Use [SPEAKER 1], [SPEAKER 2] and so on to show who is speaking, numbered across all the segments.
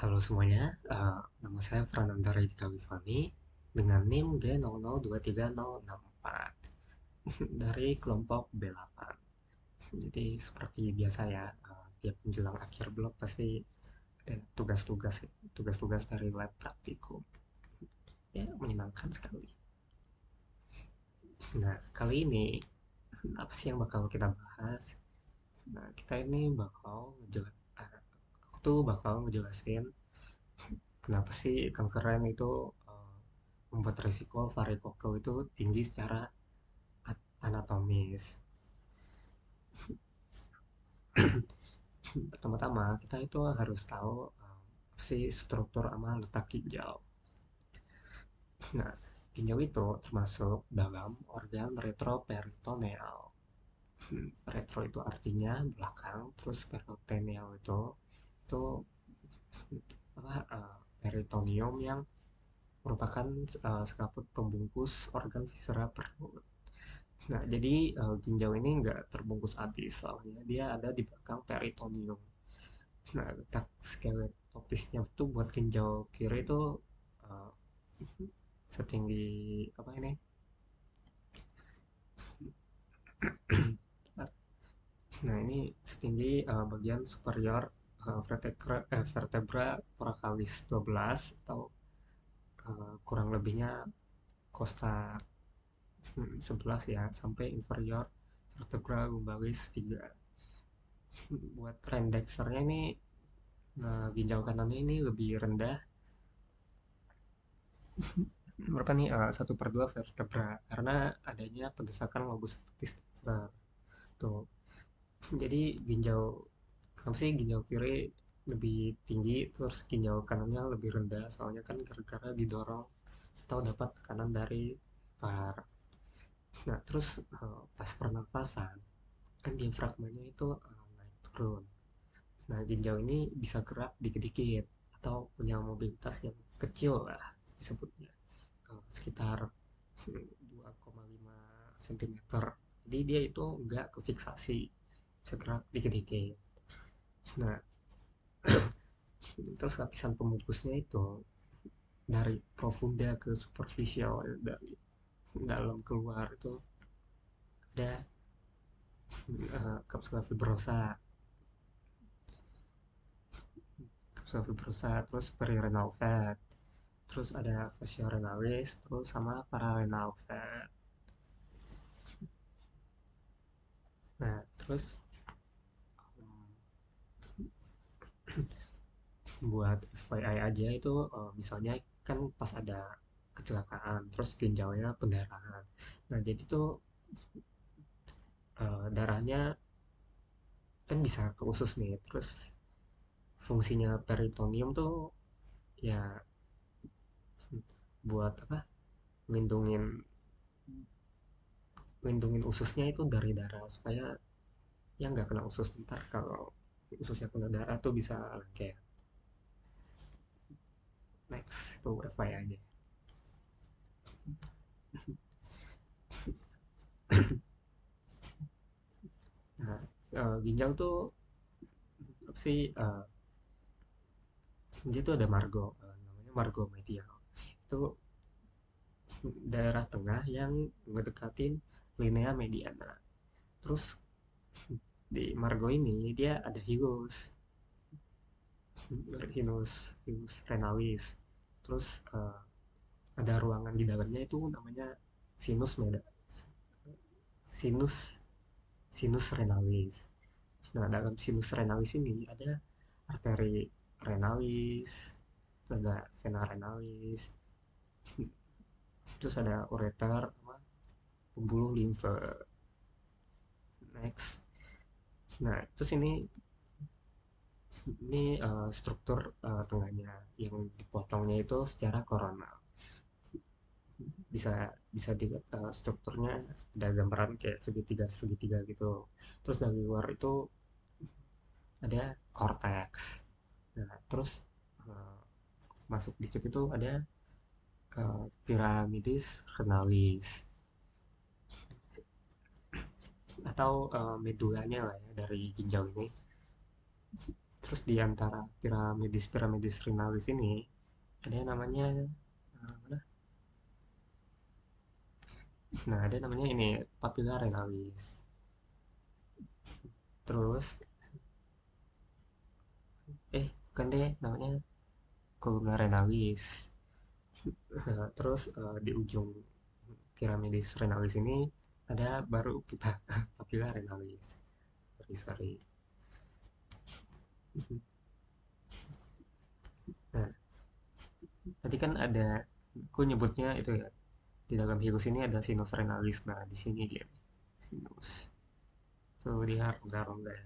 [SPEAKER 1] Halo semuanya, nama saya Frananda Redika Wifani dengan NIM G00230064 dari kelompok B8. Jadi seperti biasa ya, tiap menjelang akhir blok pasti ada tugas-tugas dari lab praktikum. Ya, menyenangkan sekali. Nah, kali ini apa sih yang bakal kita bahas? Nah, kita ini aku tuh bakal ngejelasin kenapa sih kanker itu membuat risiko varikokel itu tinggi secara anatomis. Pertama-tama kita itu harus tahu apa sih struktur sama letak ginjal. Nah, ginjal itu termasuk dalam organ retroperitoneal. Retro itu artinya belakang, terus peritoneal itu apa peritoneum yang merupakan sekaput pembungkus organ viscera perut. Nah, jadi ginjal ini nggak terbungkus habis, soalnya dia ada di belakang peritoneum. Nah, letak skeletopisnya itu buat ginjal kiri itu uh, setinggi apa ini? Nah, ini setinggi bagian superior vertebra thoracalis 12 atau kurang lebihnya costa 11 ya sampai inferior vertebra lumbalis 3. Buat Rendexernya ini ginjal kanannya ini lebih rendah berapa nih 1/2 vertebra karena adanya pendesakan lobus epicenter tuh. Jadi kenapa sih ginjal kiri lebih tinggi terus ginjal kanannya lebih rendah, soalnya kan gara-gara didorong atau dapat tekanan dari par. Nah, terus pas pernafasan kan diafragmanya itu naik turun. Nah, ginjal ini bisa gerak dikit-dikit atau punya mobilitas yang kecil lah disebutnya, sekitar 2,5 cm. Jadi dia itu nggak kefiksasi, bisa gerak dikit-dikit. Nah, terus lapisan pembungkusnya itu dari profunda ke superficial, dari dalam keluar itu ada kapsula fibrosa, terus perirenal fat, terus ada fascia renalis, terus sama pararenal fat. Nah, terus buat FYI aja itu misalnya kan pas ada kecelakaan terus ginjalnya pendarahan. Nah, jadi tuh darahnya kan bisa ke usus nih. Terus fungsinya peritoneum tuh ya buat apa? Melindungin melindungin ususnya itu dari darah supaya ya nggak kena usus, ntar kalau ususnya kena darah tuh bisa lengket. Next itu FYI aja. Nah, ginjal tuh apa sih dia tuh ada margo, namanya margo medial. Itu daerah tengah yang ngedekatin linea mediana. Terus di margo ini dia ada hilus renalis. Terus ada ruangan di dalamnya itu namanya sinus meda sinus sinus renalis. Nah, dalam sinus renalis ini ada arteri renalis, ada vena renalis, terus ada ureter sama pembuluh limfe. Next. Nah, terus ini struktur tengahnya yang dipotongnya itu secara koronal. Bisa bisa dilihat strukturnya ada gambaran kayak segitiga segitiga gitu. Terus dari luar itu ada cortex. Nah, terus uh, masuk dikit itu ada piramidis renalis atau medulanya lah ya dari ginjal ini. Terus di antara piramidis renalis ini ada yang namanya mana? Nah, ada namanya ini papilla renalis. Terus bukan deh, namanya columna renalis. Terus di ujung piramidis renalis ini ada baru pipa papilla renalis. Sorry, sorry. Nah, tadi kan ada, aku nyebutnya itu ya, di dalam virus ini ada sinus renalis. Nah, di sini dia nih, sinus. Tuh dia rongga-rongga.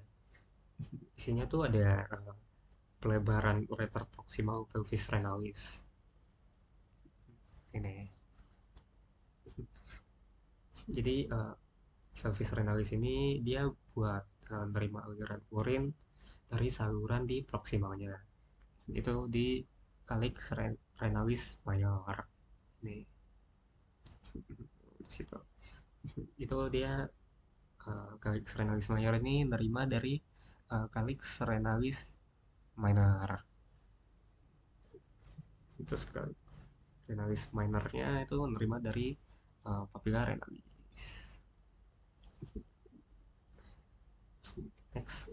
[SPEAKER 1] Isinya tuh ada pelebaran ureter proximal pelvis renalis. Ini. Jadi pelvis renalis ini dia buat menerima aliran urin dari saluran di proksimalnya. Itu di calyx renalis mayor. Ini di situ. Itu dia calyx renalis mayor ini nerima dari calyx renalis minor. Terus calyx renalis minornya itu nerima dari papilla renalis. Next.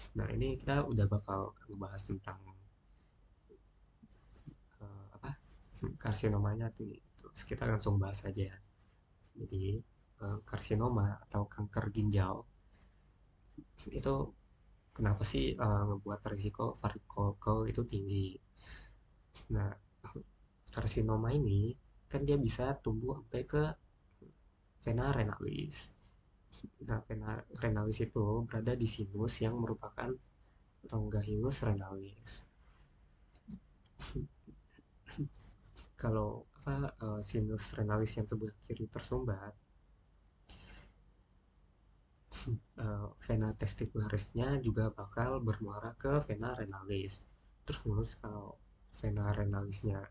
[SPEAKER 1] Nah, ini kita udah bakal ngebahas tentang apa karsinomanya tuh. Terus kita langsung bahas aja ya. Jadi karsinoma atau kanker ginjal itu kenapa sih ngebuat risiko varikokel itu tinggi? Nah, karsinoma ini kan dia bisa tumbuh sampai ke vena renalis. Nah, vena renalis itu berada di sinus yang merupakan rongga hilus renalis. Kalau sinus renalis yang sebelah kiri tersumbat, vena testicularisnya juga bakal bermuara ke vena renalis. Terus kalau vena renalisnya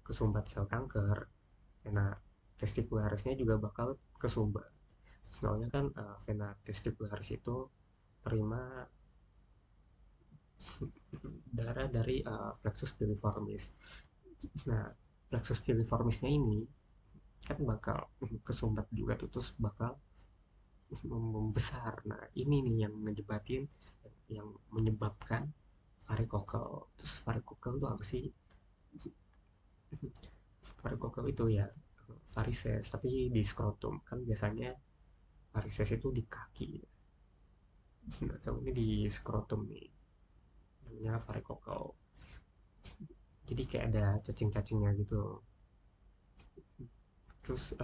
[SPEAKER 1] kesumbat sel kanker, vena testicularisnya juga bakal kesumbat. Soalnya kan vena testicularis itu terima darah dari plexus piriformis. Nah, plexus piriformisnya ini kan bakal kesumbat juga tuh, terus bakal membesar. Nah, ini nih yang menyebabkan varikokel. Terus varikokel itu apa sih? Varikokel itu ya varises, tapi di skrotum. Kan biasanya varises itu di kaki. Nah, kalau ini di skrotum nih, namanya varikokel. Jadi kayak ada cacing-cacingnya gitu. Terus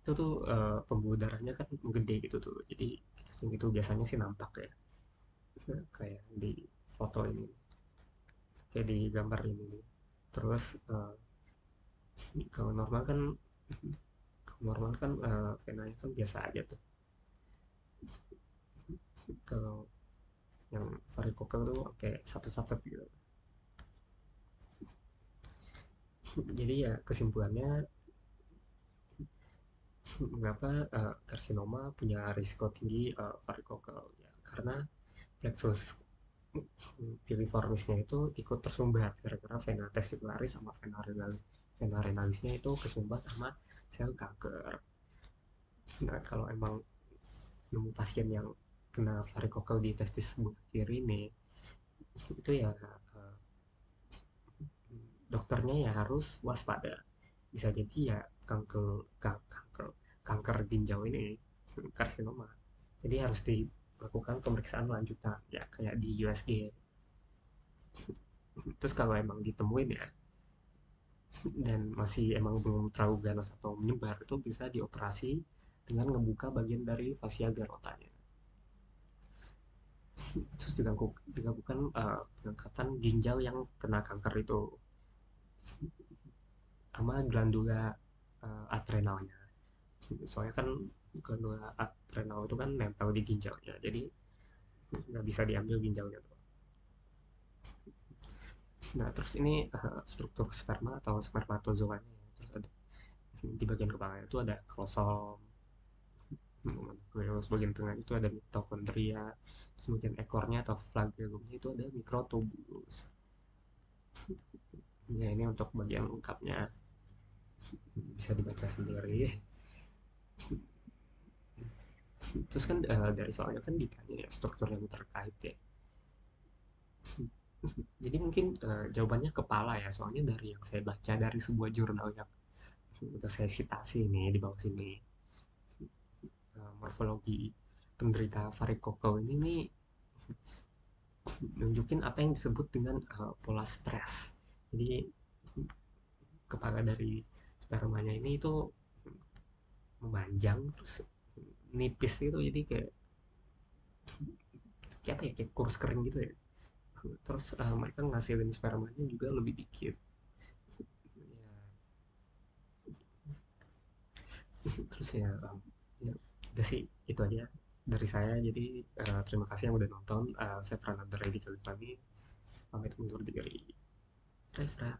[SPEAKER 1] itu tuh pembuluh darahnya kan gede gitu tuh. Jadi cacing itu biasanya sih nampak ya. Kayak di foto ini, kayak di gambar ini nih. Terus kalau normal kan venanya kan biasa aja tuh. Kalau yang varikokel tuh sampai satu-satu gitu. Jadi ya kesimpulannya, mengapa karsinoma punya risiko tinggi varikokel ya, karena plexus piriformisnya itu ikut tersumbat gara-gara vena testicularis sama vena renalisnya itu kesumbat sama sel kanker. Nah, kalau emang nemu pasien yang kena varikokel di testis sebelah kiri ini, itu ya dokternya ya harus waspada. Bisa jadi ya kanker ginjal ini karsinoma. Jadi harus dilakukan pemeriksaan lanjutan ya kayak di USG. Terus kalau emang ditemuin ya dan masih emang belum terlalu ganas atau menyebar, itu bisa dioperasi dengan ngebuka bagian dari fasia garotanya. Terus dilakukan pengangkatan ginjal yang kena kanker itu sama glandula adrenalnya. Soalnya kan glandula adrenal itu kan nempel di ginjalnya, jadi nggak bisa diambil ginjalnya tuh. Nah, terus ini struktur sperma atau spermatozoanya. Terus ada di bagian kepala itu ada kromosom, nukleus bagian tengah itu ada mitokondria, terus bagian ekornya atau flagellumnya itu ada mikrotubulus. Ya ini untuk bagian lengkapnya bisa dibaca sendiri. Terus kan dari soalnya kan ditanya ya struktur yang terkait ya. Jadi mungkin jawabannya kepala ya, soalnya dari yang saya baca dari sebuah jurnal yang udah saya citasi ini di bawah sini, morfologi penderita varikokel ini nih nunjukin apa yang disebut dengan pola stres. Jadi kepala dari spermanya ini itu memanjang terus nipis gitu, jadi kayak apa ya, kayak kurs kering gitu ya. Terus mereka ngasilin spermanya juga lebih dikit ya. Terus ya, ya udah sih itu aja dari saya. Jadi terima kasih yang udah nonton. Saya Prananda Reddy Kalipani, pamit undur diri. Refra.